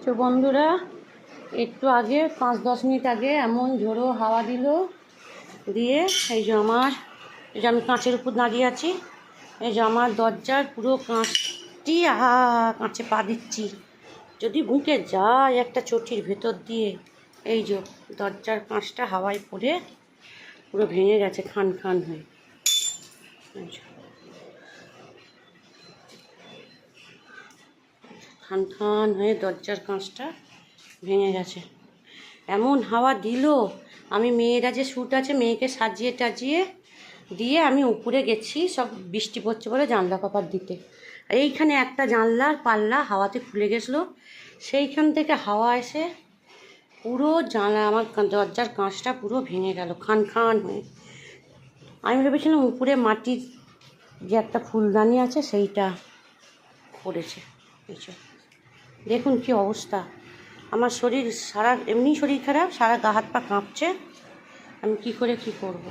তো বন্ধুরা, একটু আগে 5-10 মিনিট আগে এমন ঝোড়ো হাওয়া দিল, দিয়ে এই যে আমি কাঁচের উপর দাঁড়িয়ে আছি। এই যে আমার দরজার পুরো কাঁচটি কাঁচে পা দিচ্ছি, যদি বুকে যায় একটা চটির ভেতর দিয়ে। এই যে দরজার কাঁচটা হাওয়ায় পড়ে পুরো ভেঙে গেছে খান খান হয়ে। খান খান হয়ে দরজার কাঁচটা ভেঙে গেছে। এমন হাওয়া দিল, আমি মেয়েরা যে শ্যুট আছে মেয়েকে সাজিয়ে টাজিয়ে দিয়ে আমি উপরে গেছি, সব বৃষ্টি পড়ছে বলে জানলা কপাট দিতে। এইখানে একটা জানলার পাল্লা হাওয়াতে খুলে গেছিলো, সেইখান থেকে হাওয়া এসে পুরো জানলা আমার দরজার কাঁচটা পুরো ভেঙে গেল খান খান হয়ে। আমি ভেবেছিলাম উপরে মাটির যে একটা ফুলদানি আছে সেইটা পড়েছে। দেখুন কি অবস্থা, আমার শরীর সারা এমনি শরীর খারাপ, সারা গা হাত পা কাঁপছে, আমি কি করে কি করব।